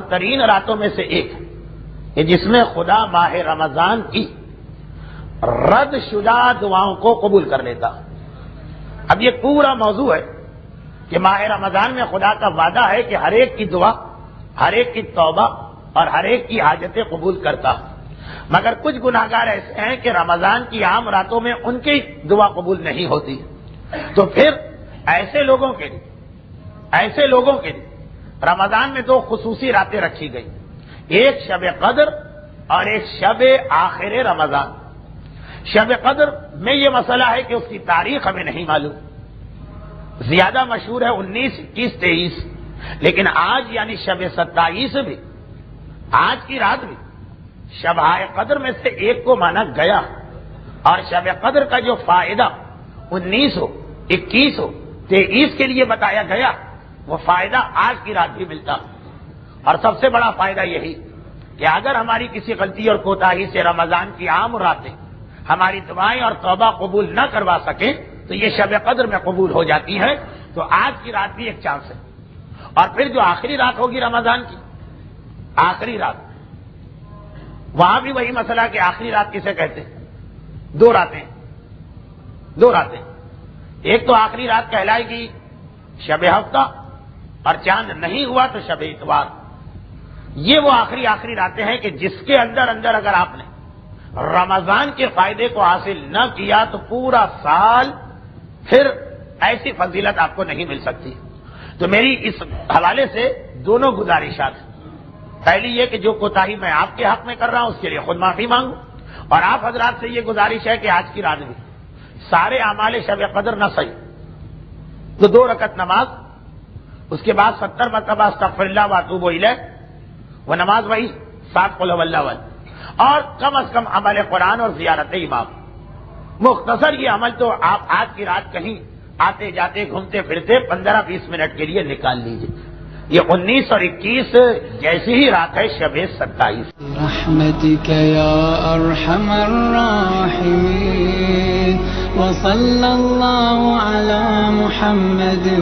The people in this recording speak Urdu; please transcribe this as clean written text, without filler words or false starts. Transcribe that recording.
ترین راتوں میں سے ایک ہے جس میں خدا ماہ رمضان کی رد شدہ دعاؤں کو قبول کر لیتا. اب یہ پورا موضوع ہے کہ ماہ رمضان میں خدا کا وعدہ ہے کہ ہر ایک کی دعا، ہر ایک کی توبہ اور ہر ایک کی حاجتیں قبول کرتا. مگر کچھ گناہگار ایسے ہیں کہ رمضان کی عام راتوں میں ان کی دعا قبول نہیں ہوتی. تو پھر ایسے لوگوں کے لیے رمضان میں دو خصوصی راتیں رکھی گئی، ایک شب قدر اور ایک شب آخر رمضان. شب قدر میں یہ مسئلہ ہے کہ اس کی تاریخ ہمیں نہیں معلوم، زیادہ مشہور ہے 19، 21، 23، لیکن آج یعنی شب 27 بھی، آج کی رات بھی شب قدر میں سے ایک کو مانا گیا. اور شب قدر کا جو فائدہ 19 ہو، 21 ہو، 23 کے لیے بتایا گیا، وہ فائدہ آج کی رات بھی ملتا. اور سب سے بڑا فائدہ یہی کہ اگر ہماری کسی غلطی اور کوتاہی سے رمضان کی عام راتیں ہماری دعائیں اور توبہ قبول نہ کروا سکیں تو یہ شب قدر میں قبول ہو جاتی ہے. تو آج کی رات بھی ایک چانس ہے. اور پھر جو آخری رات ہوگی رمضان کی، آخری رات، وہاں بھی وہی مسئلہ کہ آخری رات کسے کہتے ہیں؟ دو راتیں. ایک تو آخری رات کہلائے گی شب ہفتہ، اور چاند نہیں ہوا تو شب اتوار. یہ وہ آخری راتیں ہیں کہ جس کے اندر اگر آپ نے رمضان کے فائدے کو حاصل نہ کیا تو پورا سال پھر ایسی فضیلت آپ کو نہیں مل سکتی. تو میری اس حوالے سے دونوں گزارشات ہیں. پہلی یہ کہ جو کوتاہی میں آپ کے حق میں کر رہا ہوں اس کے لیے خود معافی مانگوں، اور آپ حضرات سے یہ گزارش ہے کہ آج کی رات بھی سارے اعمال شب قدر نہ صحیح تو 2 رکعت نماز، اس کے بعد 70 مرتبہ استغفر اللہ واتوب الیہ، وہ نماز وہی 7 قل هو اللہ احد، اور کم از کم عمل قرآن اور زیارت امام. مختصر یہ عمل تو آپ آج کی رات کہیں آتے جاتے گھومتے پھرتے 15-20 منٹ کے لیے نکال لیجیے. یہ 19 اور 21 جیسی ہی رات ہے شب 27. رحمتک یا ارحم الراحمین وصلی اللہ علی محمد و